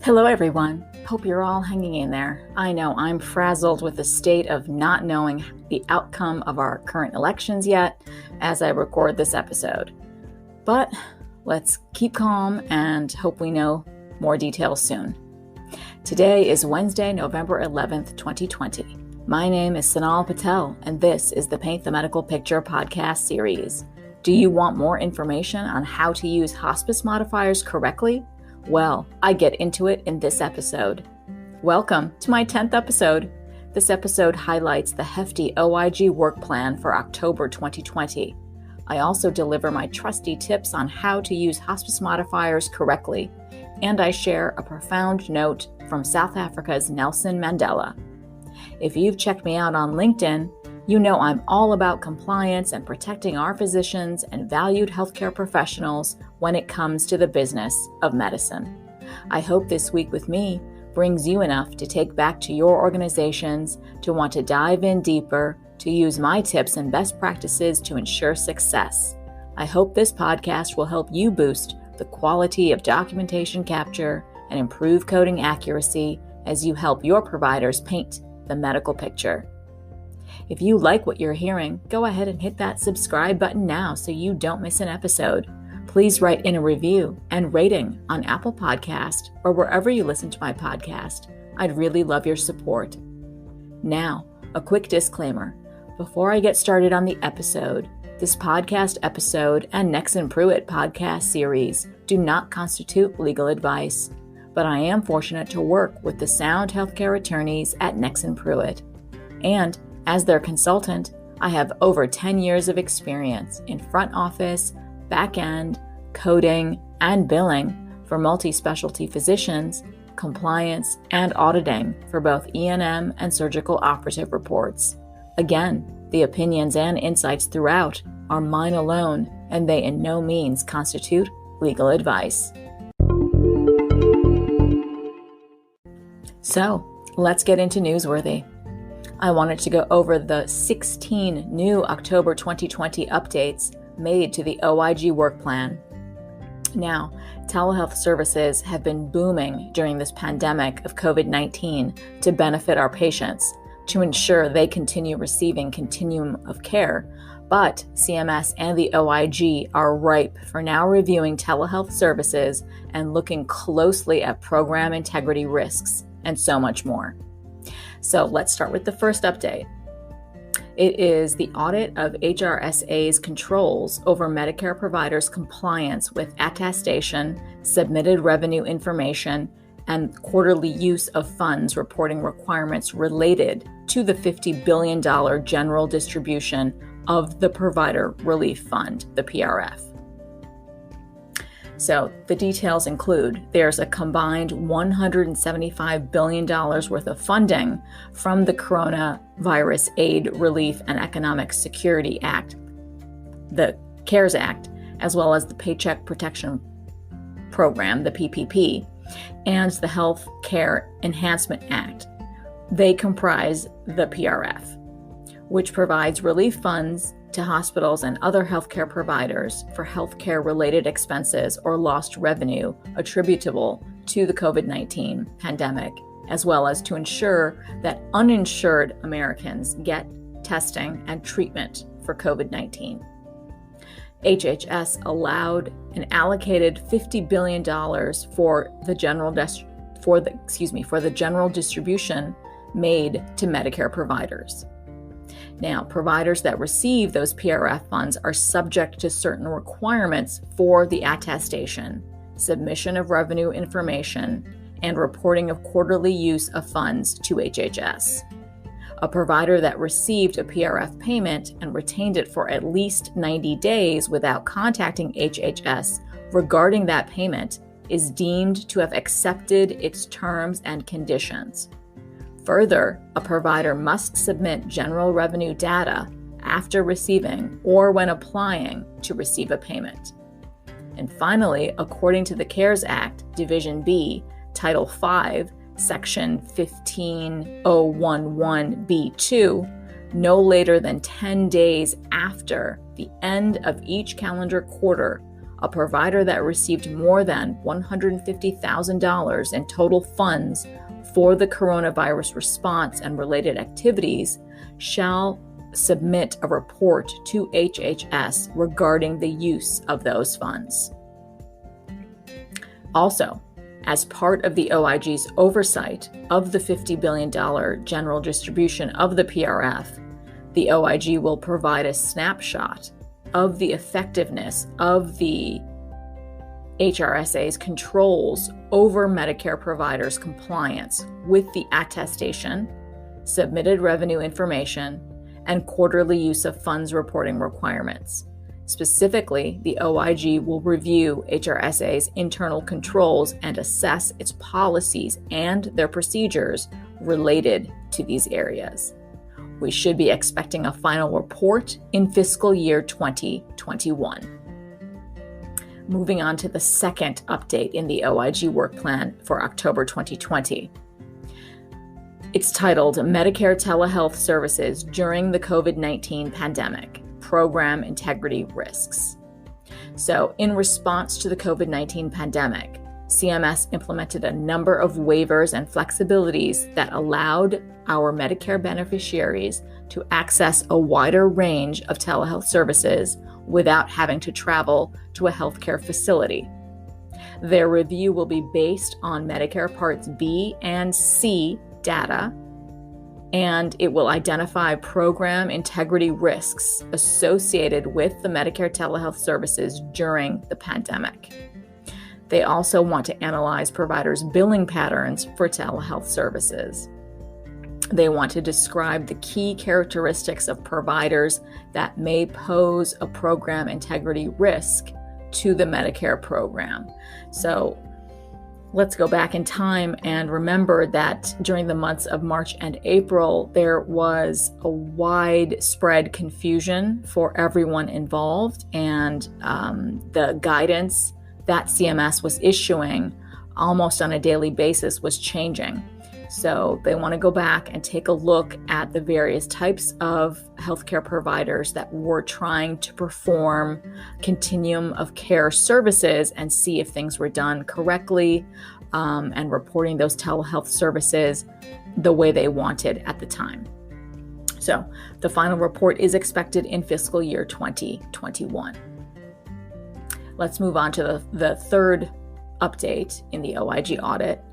Hello everyone, hope you're all hanging in there. I know I'm frazzled with the state of not knowing the outcome of our current elections yet as I record this episode. But let's keep calm and hope we know more details soon. Today is Wednesday, November 11th, 2020. My name is Sonal Patel and this is the Paint the Medical Picture podcast series. Do you want more information on how to use hospice modifiers correctly? Well, I get into it in this episode. Welcome to my 10th episode. This episode highlights the hefty OIG work plan for October 2020. I also deliver my trusty tips on how to use hospice modifiers correctly, and I share a profound note from South Africa's Nelson Mandela. If you've checked me out on LinkedIn, you know I'm all about compliance and protecting our physicians and valued healthcare professionals when it comes to the business of medicine. I hope this week with me brings you enough to take back to your organizations, to want to dive in deeper, to use my tips and best practices to ensure success. I hope this podcast will help you boost the quality of documentation capture and improve coding accuracy as you help your providers paint the medical picture. If you like what you're hearing, go ahead and hit that subscribe button now so you don't miss an episode. Please write in a review and rating on Apple Podcast or wherever you listen to my podcast. I'd really love your support. Now, a quick disclaimer. Before I get started on the episode, this podcast episode and Nexsen Pruet podcast series do not constitute legal advice, but I am fortunate to work with the sound healthcare attorneys at Nexsen Pruet. And as their consultant, I have over 10 years of experience in front office, back end, coding, and billing for multi-specialty physicians, compliance, and auditing for both E&M and surgical operative reports. Again, the opinions and insights throughout are mine alone, and they in no means constitute legal advice. So, let's get into Newsworthy. I wanted to go over the 16 new October 2020 updates made to the OIG work plan. Now, telehealth services have been booming during this pandemic of COVID-19 to benefit our patients, to ensure they continue receiving continuum of care. But CMS and the OIG are ripe for now reviewing telehealth services and looking closely at program integrity risks and so much more. So let's start with the first update. It is the audit of HRSA's controls over Medicare providers' compliance with attestation, submitted revenue information, and quarterly use of funds reporting requirements related to the $50 billion general distribution of the Provider Relief Fund, the PRF. So the details include there's a combined $175 billion worth of funding from the Coronavirus Aid, Relief, and Economic Security Act, the CARES Act, as well as the Paycheck Protection Program, the PPP, and the Health Care Enhancement Act. They comprise the PRF, which provides relief funds to hospitals and other healthcare providers for healthcare-related expenses or lost revenue attributable to the COVID-19 pandemic, as well as to ensure that uninsured Americans get testing and treatment for COVID-19. HHS allowed and allocated $50 billion for the general distribution made to Medicare providers. Now, providers that receive those PRF funds are subject to certain requirements for the attestation, submission of revenue information, and reporting of quarterly use of funds to HHS. A provider that received a PRF payment and retained it for at least 90 days without contacting HHS regarding that payment is deemed to have accepted its terms and conditions. Further, a provider must submit general revenue data after receiving or when applying to receive a payment. And finally, according to the CARES Act, Division B, Title 5, Section 15011B2, no later than 10 days after the end of each calendar quarter, A provider that received more than $150,000 in total funds for the coronavirus response and related activities shall submit a report to HHS regarding the use of those funds. Also, as part of the OIG's oversight of the $50 billion general distribution of the PRF, the OIG will provide a snapshot of the effectiveness of the HRSA's controls over Medicare providers' compliance with the attestation, submitted revenue information, and quarterly use of funds reporting requirements. Specifically, the OIG will review HRSA's internal controls and assess its policies and their procedures related to these areas. We should be expecting a final report in fiscal year 2021. Moving on to the second update in the OIG work plan for October 2020. It's titled Medicare Telehealth Services During the COVID-19 Pandemic, Program Integrity Risks. So, in response to the COVID-19 pandemic, CMS implemented a number of waivers and flexibilities that allowed our Medicare beneficiaries to access a wider range of telehealth services without having to travel to a healthcare facility. Their review will be based on Medicare Parts B and C data, and it will identify program integrity risks associated with the Medicare telehealth services during the pandemic. They also want to analyze providers' billing patterns for telehealth services. They want to describe the key characteristics of providers that may pose a program integrity risk to the Medicare program. So let's go back in time and remember that during the months of March and April, there was a widespread confusion for everyone involved, and the guidance that CMS was issuing almost on a daily basis was changing. So they want to go back and take a look at the various types of healthcare providers that were trying to perform continuum of care services and see if things were done correctly, and reporting those telehealth services the way they wanted at the time. So the final report is expected in fiscal year 2021. Let's move on to the third update in the OIG audit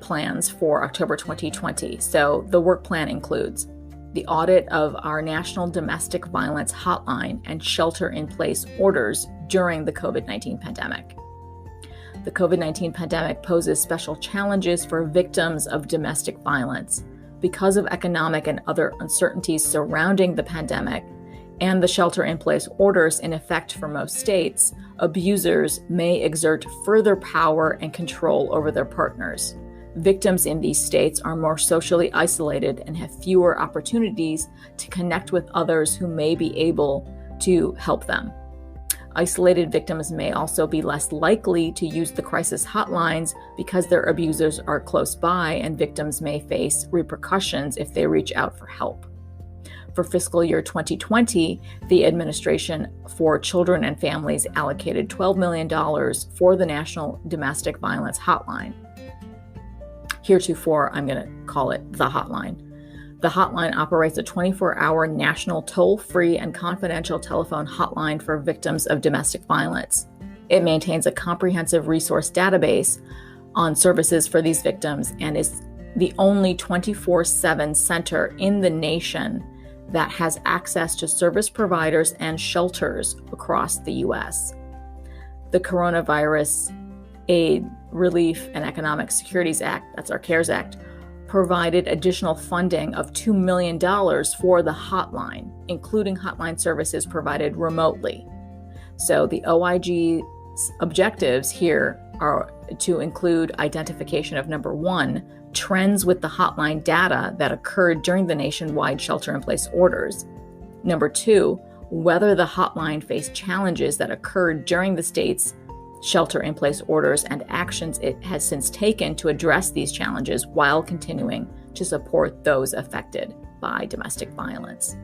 plans for October 2020. So the work plan includes the audit of our National Domestic Violence Hotline and shelter-in-place orders during the COVID-19 pandemic. The COVID-19 pandemic poses special challenges for victims of domestic violence. Because of economic and other uncertainties surrounding the pandemic and the shelter-in-place orders in effect for most states, abusers may exert further power and control over their partners. Victims in these states are more socially isolated and have fewer opportunities to connect with others who may be able to help them. Isolated victims may also be less likely to use the crisis hotlines because their abusers are close by, and victims may face repercussions if they reach out for help. For fiscal year 2020, the Administration for Children and Families allocated $12 million for the National Domestic Violence Hotline. Heretofore, I'm going to call it the hotline. The hotline operates a 24-hour national toll-free and confidential telephone hotline for victims of domestic violence. It maintains a comprehensive resource database on services for these victims and is the only 24/7 center in the nation that has access to service providers and shelters across the U.S. The Coronavirus Aid, Relief, and Economic Securities Act, that's our CARES Act, provided additional funding of $2 million for the hotline, including hotline services provided remotely. So the OIG's objectives here are to include identification of, number one, trends with the hotline data that occurred during the nationwide shelter-in-place orders. Number two, whether the hotline faced challenges that occurred during the state's shelter-in-place orders and actions it has since taken to address these challenges while continuing to support those affected by domestic violence.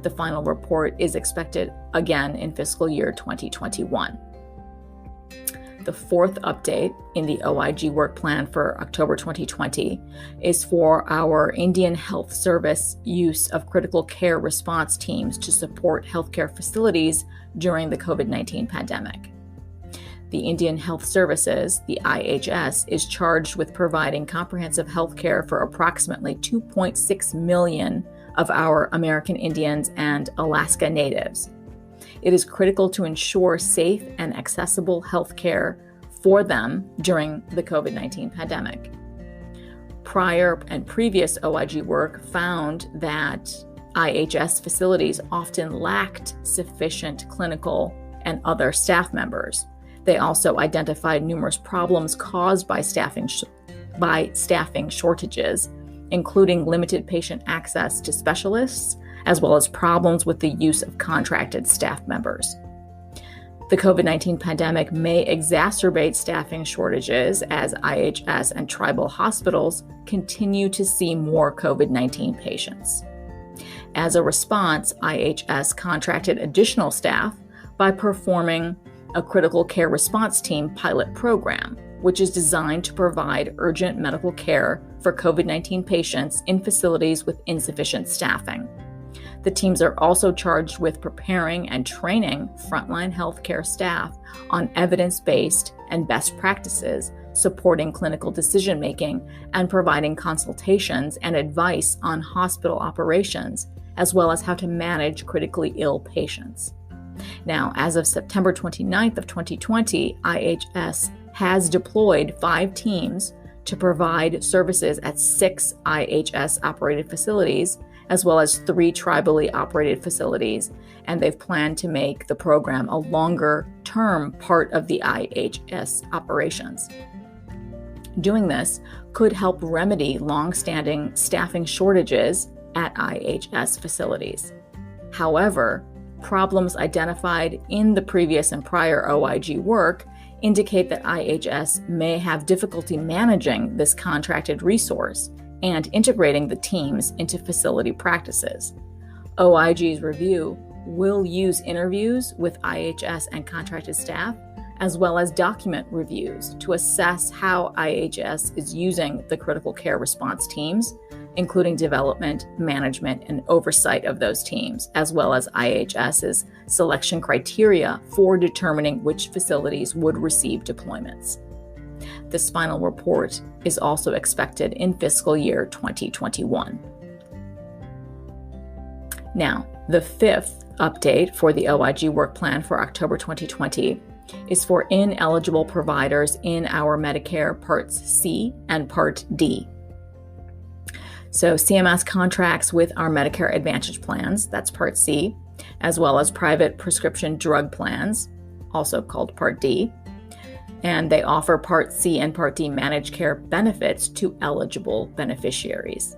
The final report is expected again in fiscal year 2021. The fourth update in the OIG work plan for October 2020 is for our Indian Health Service use of critical care response teams to support healthcare facilities during the COVID-19 pandemic. The Indian Health Services, the IHS, is charged with providing comprehensive health care for approximately 2.6 million of our American Indians and Alaska Natives. It is critical to ensure safe and accessible health care for them during the COVID-19 pandemic. Prior and previous OIG work found that IHS facilities often lacked sufficient clinical and other staff members. They also identified numerous problems caused by staffing shortages, including limited patient access to specialists, as well as problems with the use of contracted staff members. The COVID-19 pandemic may exacerbate staffing shortages as IHS and tribal hospitals continue to see more COVID-19 patients. As a response, IHS contracted additional staff by performing a critical care response team pilot program, which is designed to provide urgent medical care for COVID-19 patients in facilities with insufficient staffing. The teams are also charged with preparing and training frontline healthcare staff on evidence-based and best practices, supporting clinical decision-making, and providing consultations and advice on hospital operations, as well as how to manage critically ill patients. Now, as of September 29th of 2020, IHS has deployed 5 teams to provide services at 6 IHS-operated facilities, as well as 3 tribally operated facilities, and they've planned to make the program a longer-term part of the IHS operations. Doing this could help remedy long-standing staffing shortages at IHS facilities. However, problems identified in the previous and prior OIG work indicate that IHS may have difficulty managing this contracted resource and integrating the teams into facility practices. OIG's review will use interviews with IHS and contracted staff, as well as document reviews to assess how IHS is using the critical care response teams, including development, management, and oversight of those teams, as well as IHS's selection criteria for determining which facilities would receive deployments. This final report is also expected in fiscal year 2021. Now, the 5th update for the OIG work plan for October 2020 is for ineligible providers in our Medicare Parts C and Part D. So CMS contracts with our Medicare Advantage plans, that's Part C, as well as private prescription drug plans, also called Part D. And they offer Part C and Part D managed care benefits to eligible beneficiaries.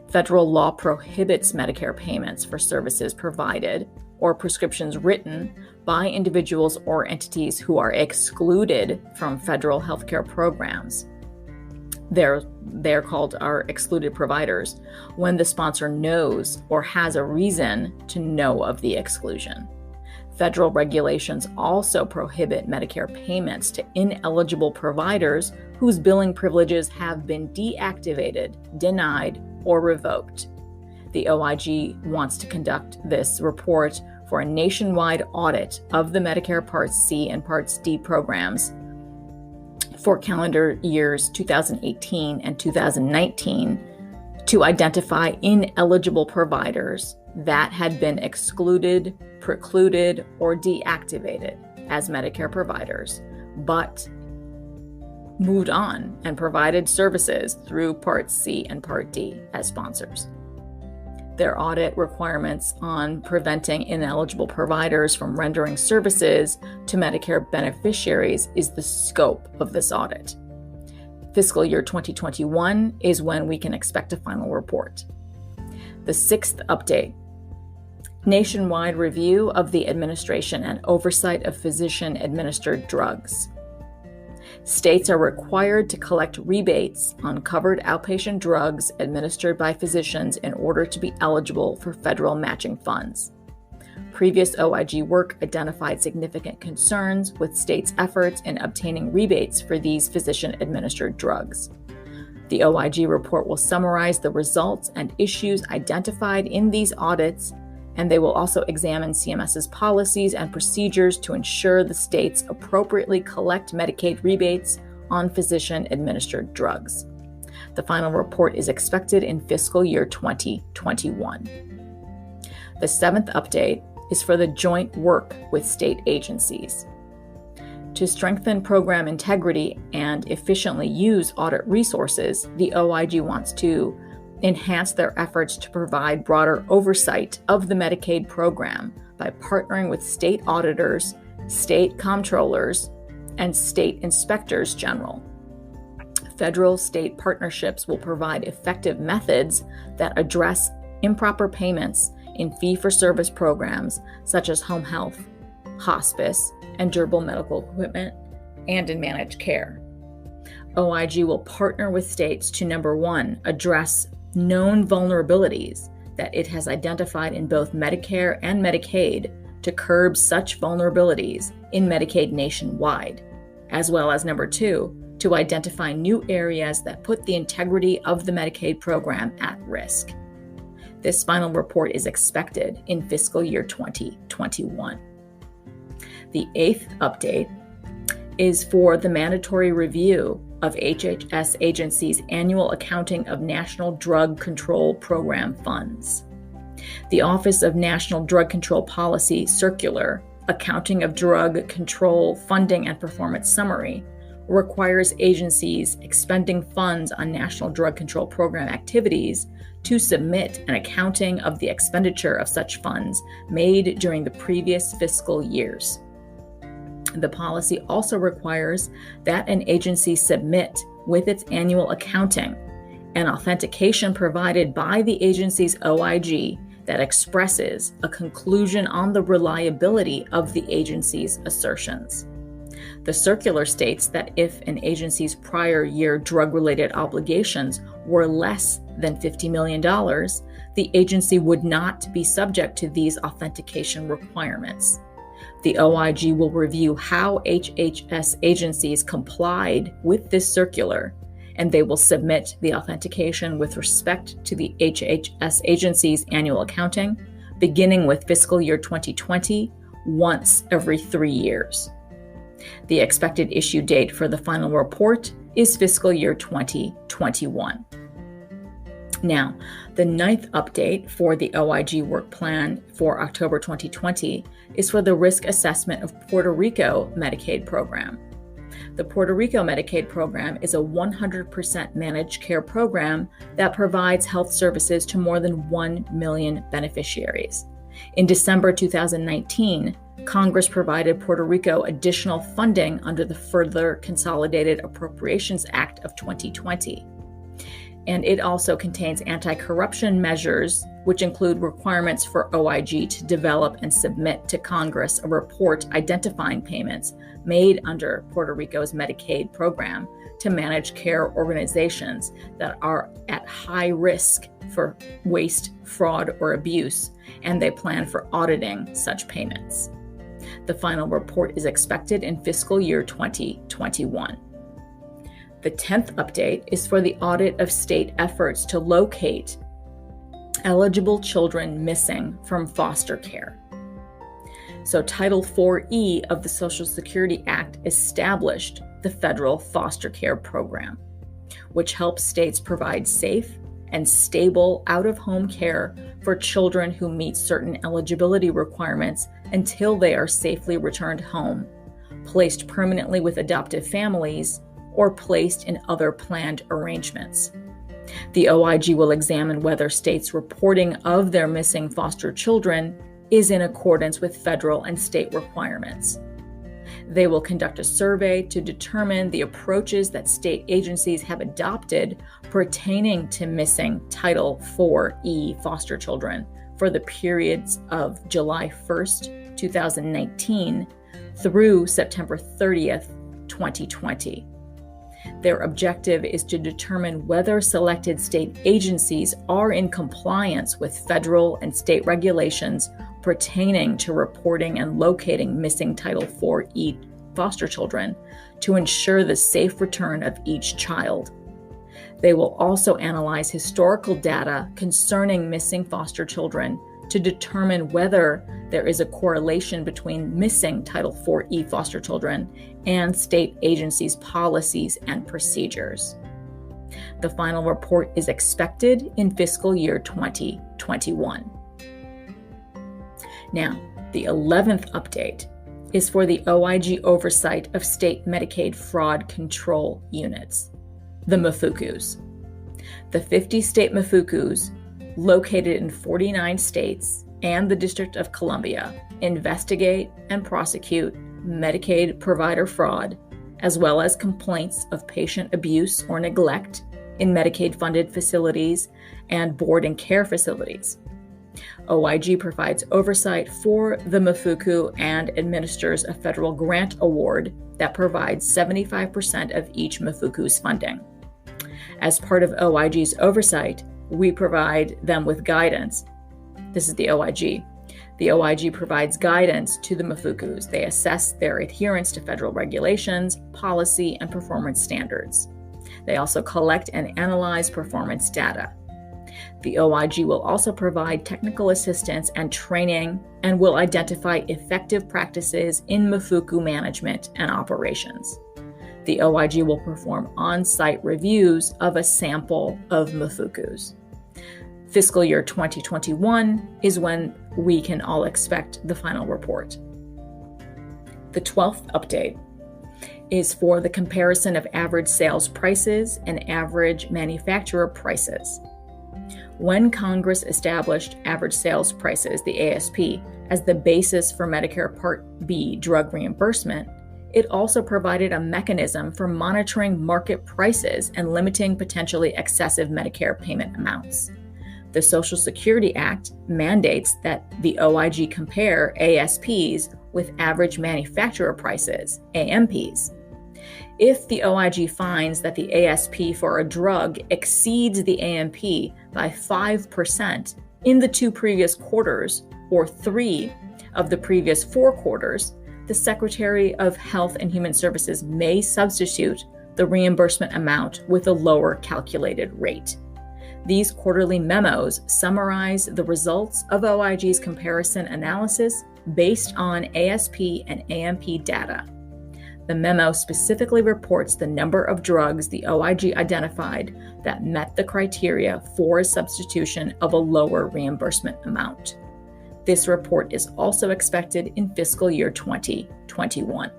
Federal law prohibits Medicare payments for services provided or prescriptions written by individuals or entities who are excluded from federal healthcare programs. They're called our excluded providers when the sponsor knows or has a reason to know of the exclusion. Federal regulations also prohibit Medicare payments to ineligible providers whose billing privileges have been deactivated, denied, or revoked. The OIG wants to conduct this report for a nationwide audit of the Medicare Parts C and Parts D programs for calendar years 2018 and 2019 to identify ineligible providers that had been excluded, precluded, or deactivated as Medicare providers, but moved on and provided services through Part C and Part D as sponsors. Their audit requirements on preventing ineligible providers from rendering services to Medicare beneficiaries is the scope of this audit. Fiscal year 2021 is when we can expect a final report. The 6th update: nationwide review of the administration and oversight of physician-administered drugs. States are required to collect rebates on covered outpatient drugs administered by physicians in order to be eligible for federal matching funds. Previous OIG work identified significant concerns with states' efforts in obtaining rebates for these physician-administered drugs. The OIG report will summarize the results and issues identified in these audits, and they will also examine CMS's policies and procedures to ensure the states appropriately collect Medicaid rebates on physician-administered drugs. The final report is expected in fiscal year 2021. The seventh update is for the joint work with state agencies. To strengthen program integrity and efficiently use audit resources, the OIG wants to enhance their efforts to provide broader oversight of the Medicaid program by partnering with state auditors, state comptrollers, and state inspectors general. Federal-state partnerships will provide effective methods that address improper payments in fee-for-service programs such as home health, hospice, and durable medical equipment, and in managed care. OIG will partner with states to, number one, address known vulnerabilities that it has identified in both Medicare and Medicaid to curb such vulnerabilities in Medicaid nationwide, as well as, number two, to identify new areas that put the integrity of the Medicaid program at risk. This final report is expected in fiscal year 2021. The eighth update is for the mandatory review of HHS agencies' annual accounting of National Drug Control Program funds. The Office of National Drug Control Policy Circular, Accounting of Drug Control Funding and Performance Summary, requires agencies expending funds on National Drug Control Program activities to submit an accounting of the expenditure of such funds made during the previous fiscal years. The policy also requires that an agency submit with its annual accounting an authentication provided by the agency's OIG that expresses a conclusion on the reliability of the agency's assertions. The circular states that if an agency's prior year drug-related obligations were less than $50 million, the agency would not be subject to these authentication requirements. The OIG will review how HHS agencies complied with this circular, and they will submit the authentication with respect to the HHS agency's annual accounting, beginning with fiscal year 2020, once every 3 years. The expected issue date for the final report is fiscal year 2021. Now, the ninth update for the OIG work plan for October 2020 is for the risk assessment of Puerto Rico Medicaid program. The Puerto Rico Medicaid program is a 100% managed care program that provides health services to more than 1 million beneficiaries. In December 2019, Congress provided Puerto Rico additional funding under the Further Consolidated Appropriations Act of 2020. And it also contains anti-corruption measures, which include requirements for OIG to develop and submit to Congress a report identifying payments made under Puerto Rico's Medicaid program to managed care organizations that are at high risk for waste, fraud, or abuse, and they plan for auditing such payments. The final report is expected in fiscal year 2021. The 10th update is for the audit of state efforts to locate eligible children missing from foster care. So Title 4E of the Social Security Act established the federal foster care program, which helps states provide safe and stable out-of-home care for children who meet certain eligibility requirements until they are safely returned home, placed permanently with adoptive families, or placed in other planned arrangements. The OIG will examine whether states' reporting of their missing foster children is in accordance with federal and state requirements. They will conduct a survey to determine the approaches that state agencies have adopted pertaining to missing Title 4E foster children for the periods of July 1st, 2019 through September 30th, 2020. Their objective is to determine whether selected state agencies are in compliance with federal and state regulations pertaining to reporting and locating missing Title IV foster children to ensure the safe return of each child. They will also analyze historical data concerning missing foster children to determine whether there is a correlation between missing Title IV foster children and state agencies' policies and procedures. The final report is expected in fiscal year 2021. Now, the 11th update is for the OIG oversight of state Medicaid fraud control units, the MFUCUs. The 50 state MFUCUs, located in 49 states and the District of Columbia, investigate and prosecute Medicaid provider fraud, as well as complaints of patient abuse or neglect in Medicaid-funded facilities and board and care facilities. OIG provides oversight for the MFUCU and administers a federal grant award that provides 75% of each MFUCU's funding. As part of OIG's oversight, we provide them with guidance. This is the OIG. The OIG provides guidance to the MFUCUs. They assess their adherence to federal regulations, policy, and performance standards. They also collect and analyze performance data. The OIG will also provide technical assistance and training and will identify effective practices in MFUCU management and operations. The OIG will perform on-site reviews of a sample of MFUCUs. Fiscal year 2021 is when we can all expect the final report. The 12th update is for the comparison of average sales prices and average manufacturer prices. When Congress established average sales prices, the ASP, as the basis for Medicare Part B drug reimbursement, it also provided a mechanism for monitoring market prices and limiting potentially excessive Medicare payment amounts. The Social Security Act mandates that the OIG compare ASPs with average manufacturer prices, AMPs. If the OIG finds that the ASP for a drug exceeds the AMP by 5% in the 2 previous quarters or 3 of the previous 4 quarters, the Secretary of Health and Human Services may substitute the reimbursement amount with a lower calculated rate. These quarterly memos summarize the results of OIG's comparison analysis based on ASP and AMP data. The memo specifically reports the number of drugs the OIG identified that met the criteria for a substitution of a lower reimbursement amount. This report is also expected in fiscal year 2021.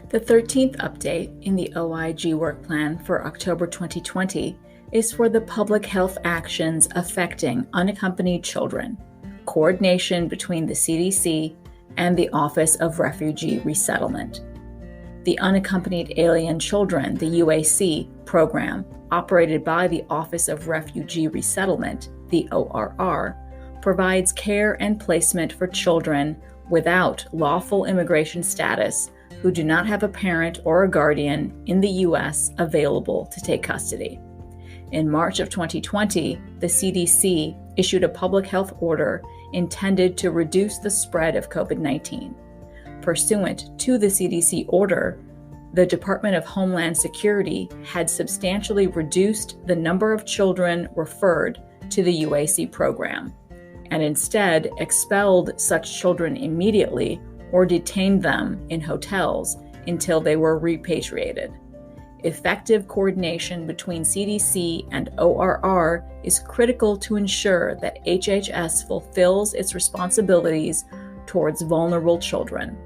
The 13th update in the OIG work plan for October 2020 is for the public health actions affecting unaccompanied children, coordination between the CDC and the Office of Refugee Resettlement. The Unaccompanied Alien Children, the UAC program, operated by the Office of Refugee Resettlement, the ORR, provides care and placement for children without lawful immigration status who do not have a parent or a guardian in the U.S. available to take custody. In March of 2020, the CDC issued a public health order intended to reduce the spread of COVID-19. Pursuant to the CDC order, the Department of Homeland Security had substantially reduced the number of children referred to the UAC program, and instead expelled such children immediately or detained them in hotels until they were repatriated. Effective coordination between CDC and ORR is critical to ensure that HHS fulfills its responsibilities towards vulnerable children.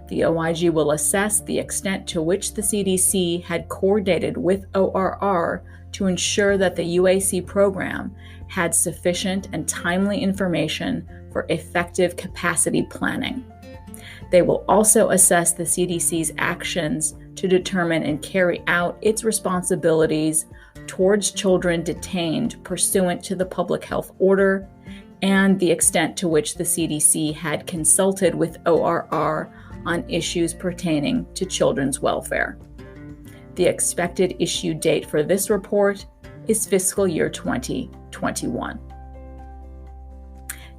The OIG will assess the extent to which the CDC had coordinated with ORR to ensure that the UAC program had sufficient and timely information for effective capacity planning. They will also assess the CDC's actions to determine and carry out its responsibilities towards children detained pursuant to the public health order and the extent to which the CDC had consulted with ORR on issues pertaining to children's welfare. The expected issue date for this report is fiscal year 2021.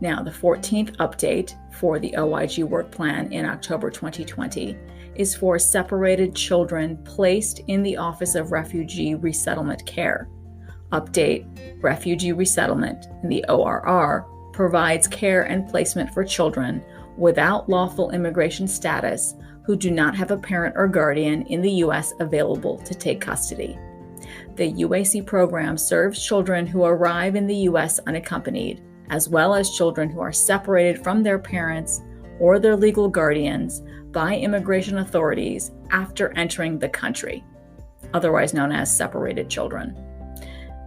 Now, the 14th update for the OIG work plan in October 2020 is for separated children placed in the Office of Refugee Resettlement Care. Update: Refugee Resettlement in the ORR provides care and placement for children without lawful immigration status who do not have a parent or guardian in the U.S. available to take custody. The UAC program serves children who arrive in the U.S. unaccompanied, as well as children who are separated from their parents or their legal guardians by immigration authorities after entering the country, otherwise known as separated children.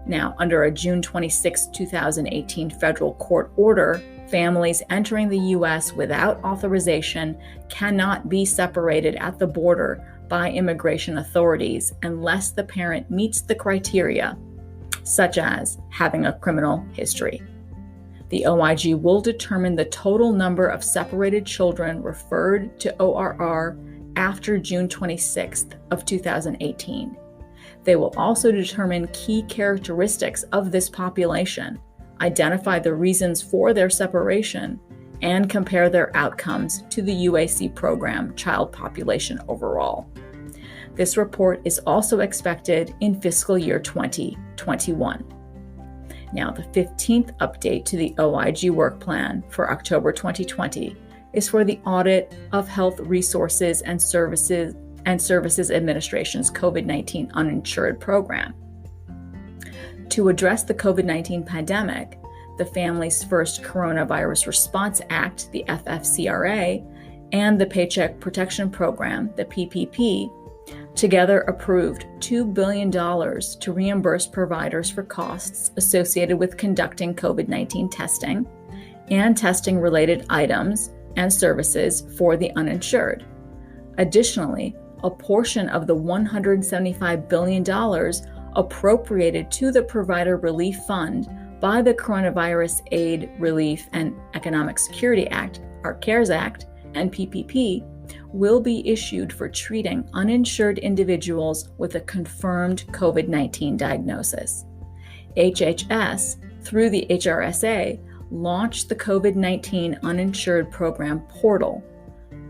Now, under a June 26, 2018 federal court order, families entering the U.S. without authorization cannot be separated at the border by immigration authorities unless the parent meets the criteria, such as having a criminal history. The OIG will determine the total number of separated children referred to ORR after June 26th of 2018. They will also determine key characteristics of this population, identify the reasons for their separation, and compare their outcomes to the UAC program child population overall. This report is also expected in fiscal year 2021. Now, the 15th update to the OIG work plan for October 2020 is for the Audit of Health Resources and Services Administration's COVID-19 uninsured program. To address the COVID-19 pandemic, the Families First Coronavirus Response Act, the FFCRA, and the Paycheck Protection Program, the PPP, together approved $2 billion to reimburse providers for costs associated with conducting COVID-19 testing and testing-related items and services for the uninsured. Additionally, a portion of the $175 billion appropriated to the Provider Relief Fund by the Coronavirus Aid, Relief, and Economic Security Act, our CARES Act, and PPP, will be issued for treating uninsured individuals with a confirmed COVID-19 diagnosis. HHS, through the HRSA, launched the COVID-19 Uninsured Program Portal,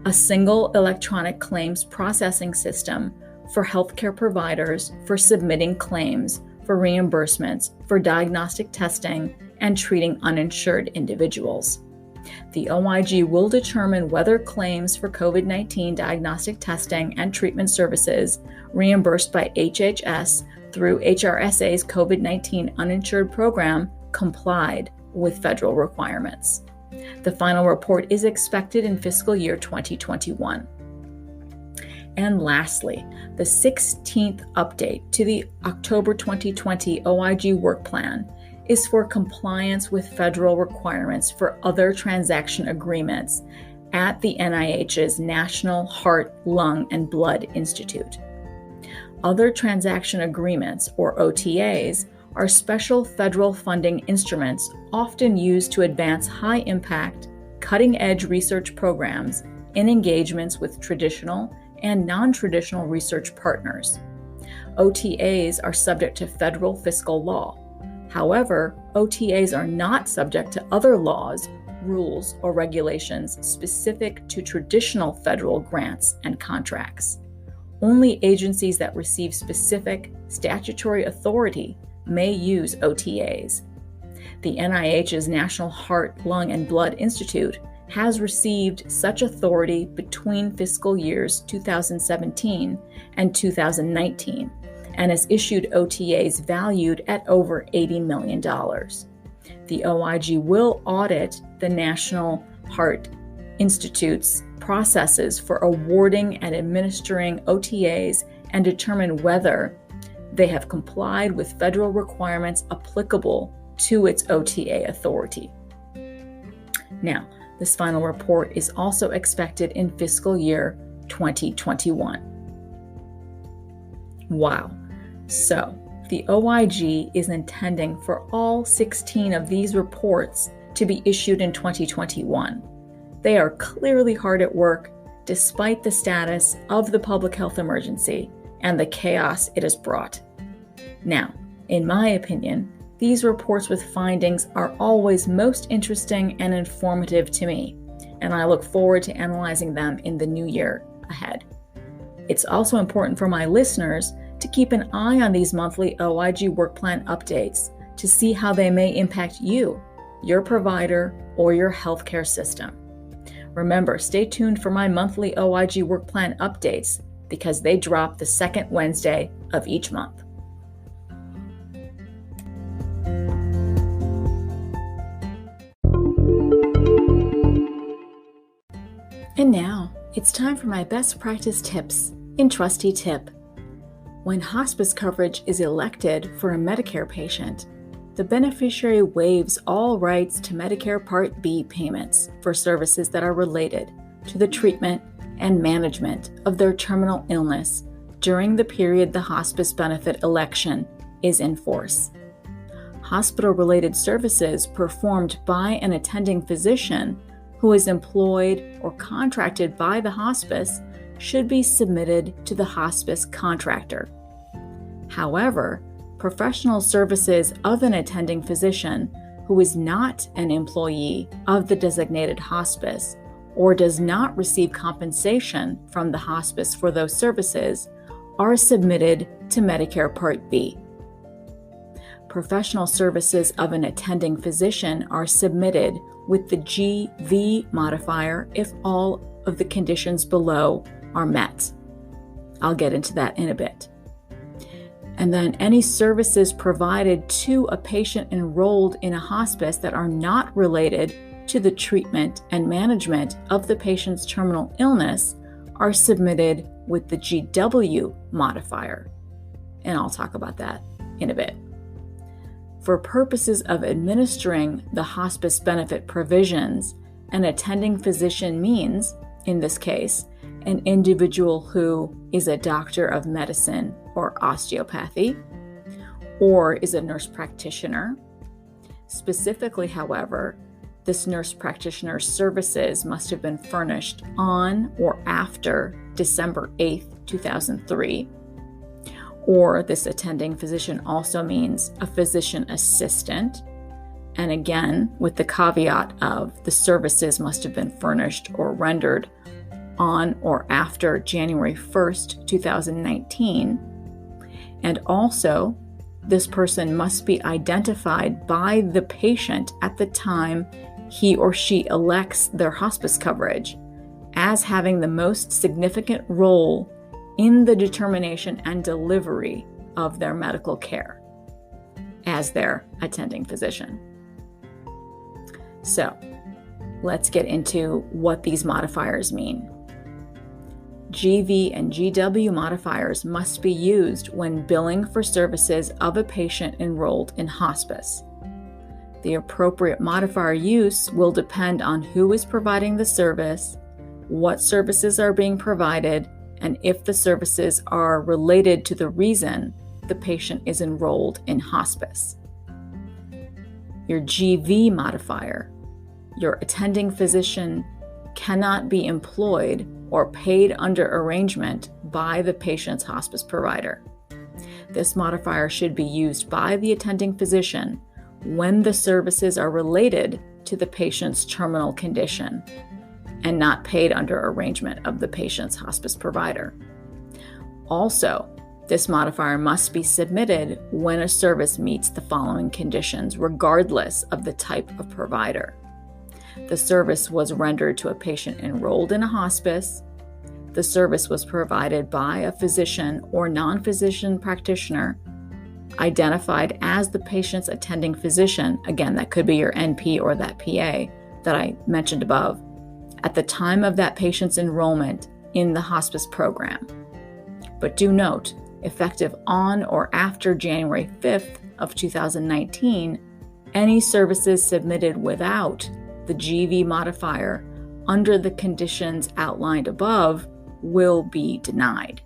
a single electronic claims processing system for healthcare providers for submitting claims for reimbursements for diagnostic testing and treating uninsured individuals. The OIG will determine whether claims for COVID-19 diagnostic testing and treatment services reimbursed by HHS through HRSA's COVID-19 uninsured program complied with federal requirements. The final report is expected in fiscal year 2021. And lastly, the 16th update to the October 2020 OIG work plan is for compliance with federal requirements for other transaction agreements at the NIH's National Heart, Lung, and Blood Institute. Other transaction agreements, or OTAs, are special federal funding instruments often used to advance high-impact, cutting-edge research programs in engagements with traditional and non-traditional research partners. OTAs are subject to federal fiscal law. However, OTAs are not subject to other laws, rules, or regulations specific to traditional federal grants and contracts. Only agencies that receive specific statutory authority may use OTAs. The NIH's National Heart, Lung, and Blood Institute has received such authority between fiscal years 2017 and 2019 and has issued OTAs valued at over $80 million. The OIG will audit the National Heart Institute's processes for awarding and administering OTAs and determine whether they have complied with federal requirements applicable to its OTA authority. Now, this final report is also expected in fiscal year 2021. Wow. So, the OIG is intending for all 16 of these reports to be issued in 2021. They are clearly hard at work despite the status of the public health emergency and the chaos it has brought. Now, in my opinion, these reports with findings are always most interesting and informative to me, and I look forward to analyzing them in the new year ahead. It's also important for my listeners to keep an eye on these monthly OIG work plan updates to see how they may impact you, your provider, or your healthcare system. Remember, stay tuned for my monthly OIG work plan updates because they drop the second Wednesday of each month. And now, it's time for my best practice tips in Trusty Tip. When hospice coverage is elected for a Medicare patient, the beneficiary waives all rights to Medicare Part B payments for services that are related to the treatment and management of their terminal illness during the period the hospice benefit election is in force. Hospital-related services performed by an attending physician who is employed or contracted by the hospice should be submitted to the hospice contractor. However, professional services of an attending physician who is not an employee of the designated hospice or does not receive compensation from the hospice for those services are submitted to Medicare Part B. Professional services of an attending physician are submitted with the GV modifier if all of the conditions below are met. I'll get into that in a bit. And then any services provided to a patient enrolled in a hospice that are not related to the treatment and management of the patient's terminal illness are submitted with the GW modifier. And I'll talk about that in a bit. For purposes of administering the hospice benefit provisions, an attending physician means, in this case, an individual who is a doctor of medicine or osteopathy, or is a nurse practitioner. Specifically, however, this nurse practitioner's services must have been furnished on or after December 8th, 2003. Or this attending physician also means a physician assistant, and again, with the caveat of the services must have been furnished or rendered on or after January 1st, 2019. And also, this person must be identified by the patient at the time he or she elects their hospice coverage as having the most significant role in the determination and delivery of their medical care as their attending physician. So, let's get into what these modifiers mean. GV and GW modifiers must be used when billing for services of a patient enrolled in hospice. The appropriate modifier use will depend on who is providing the service, what services are being provided, and if the services are related to the reason the patient is enrolled in hospice. Your GV modifier, your attending physician cannot be employed or paid under arrangement by the patient's hospice provider. This modifier should be used by the attending physician when the services are related to the patient's terminal condition and not paid under arrangement of the patient's hospice provider. Also, this modifier must be submitted when a service meets the following conditions, regardless of the type of provider. The service was rendered to a patient enrolled in a hospice. The service was provided by a physician or non-physician practitioner identified as the patient's attending physician. Again, that could be your NP or that PA that I mentioned above, at the time of that patient's enrollment in the hospice program. But do note, effective on or after January 5th of 2019, any services submitted without the GV modifier under the conditions outlined above will be denied.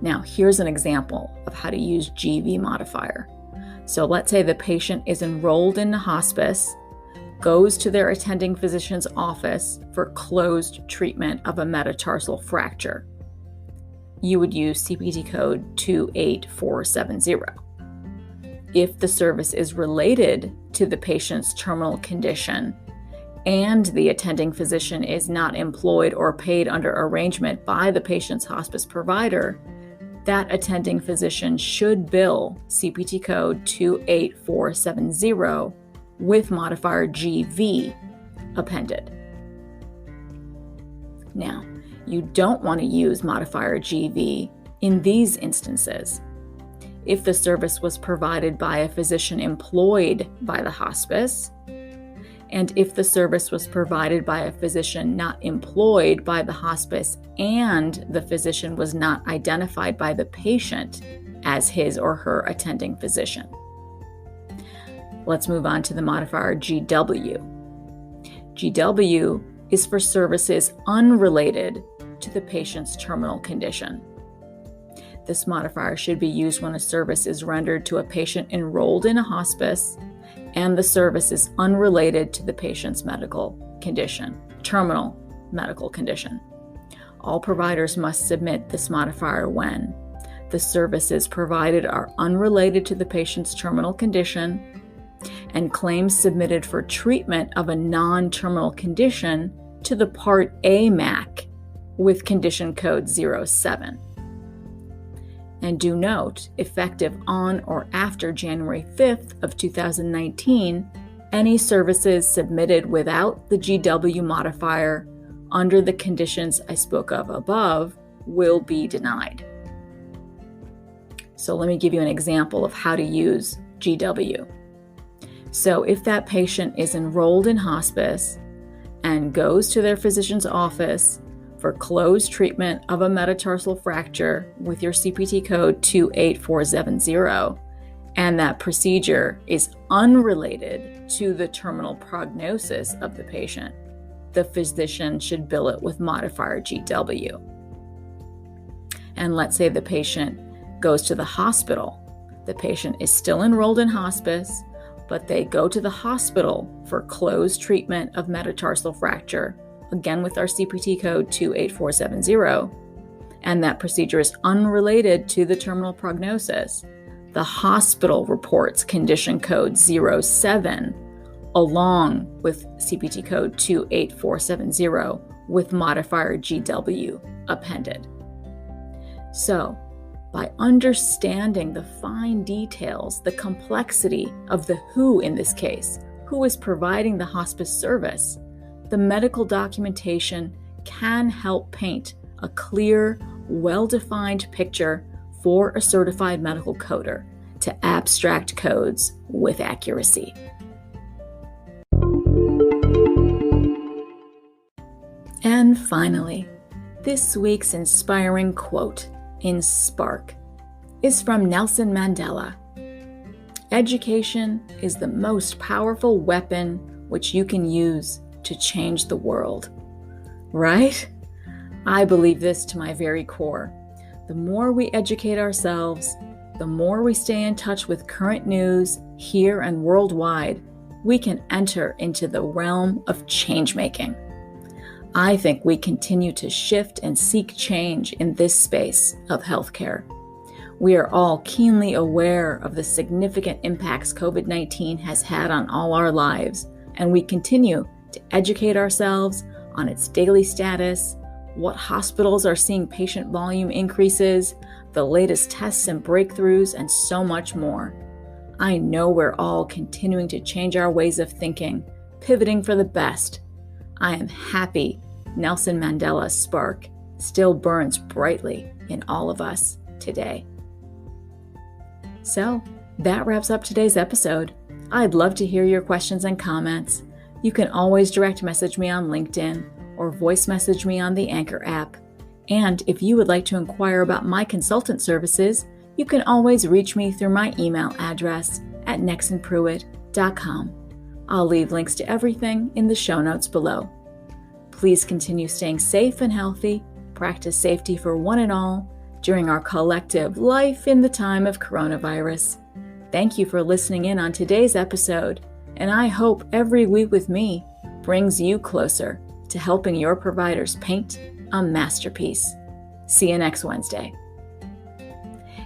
Now, here's an example of how to use GV modifier. So let's say the patient is enrolled in the hospice goes to their attending physician's office for closed treatment of a metatarsal fracture, you would use CPT code 28470. If the service is related to the patient's terminal condition and the attending physician is not employed or paid under arrangement by the patient's hospice provider, that attending physician should bill CPT code 28470 with modifier GV appended. Now, you don't want to use modifier GV in these instances. If the service was provided by a physician employed by the hospice, and if the service was provided by a physician not employed by the hospice and the physician was not identified by the patient as his or her attending physician. Let's move on to the modifier GW. GW is for services unrelated to the patient's terminal condition. This modifier should be used when a service is rendered to a patient enrolled in a hospice and the service is unrelated to the patient's medical condition, terminal medical condition. All providers must submit this modifier when the services provided are unrelated to the patient's terminal condition and claims submitted for treatment of a non-terminal condition to the Part A MAC with condition code 07. And do note, effective on or after January 5th of 2019, any services submitted without the GW modifier under the conditions I spoke of above will be denied. So let me give you an example of how to use GW. So if that patient is enrolled in hospice and goes to their physician's office for closed treatment of a metatarsal fracture with your CPT code 28470, and that procedure is unrelated to the terminal prognosis of the patient, the physician should bill it with modifier GW. And let's say the patient goes to the hospital. The patient is still enrolled in hospice, but they go to the hospital for closed treatment of metatarsal fracture, again with our CPT code 28470, and that procedure is unrelated to the terminal prognosis. The hospital reports condition code 07 along with CPT code 28470 with modifier GW appended. So, by understanding the fine details, the complexity of the who in this case, who is providing the hospice service, the medical documentation can help paint a clear, well-defined picture for a certified medical coder to abstract codes with accuracy. And finally, this week's inspiring quote in Spark is from Nelson Mandela. Education is the most powerful weapon which you can use to change the world. Right? I believe this to my very core. The more we educate ourselves, the more we stay in touch with current news here and worldwide, we can enter into the realm of change making. I think we continue to shift and seek change in this space of healthcare. We are all keenly aware of the significant impacts COVID-19 has had on all our lives, and we continue to educate ourselves on its daily status, what hospitals are seeing patient volume increases, the latest tests and breakthroughs, and so much more. I know we're all continuing to change our ways of thinking, pivoting for the best. I am happy Nelson Mandela's spark still burns brightly in all of us today. So, that wraps up today's episode. I'd love to hear your questions and comments. You can always direct message me on LinkedIn or voice message me on the Anchor app. And if you would like to inquire about my consultant services, you can always reach me through my email address at nexsenpruet.com. I'll leave links to everything in the show notes below. Please continue staying safe and healthy, practice safety for one and all during our collective life in the time of coronavirus. Thank you for listening in on today's episode, and I hope every week with me brings you closer to helping your providers paint a masterpiece. See you next Wednesday.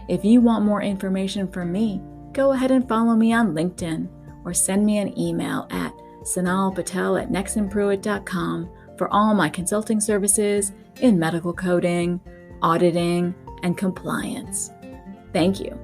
If you want more information from me, go ahead and follow me on LinkedIn or send me an email at sonalpatel@nexsenpruet.com for all my consulting services in medical coding, auditing, and compliance. Thank you.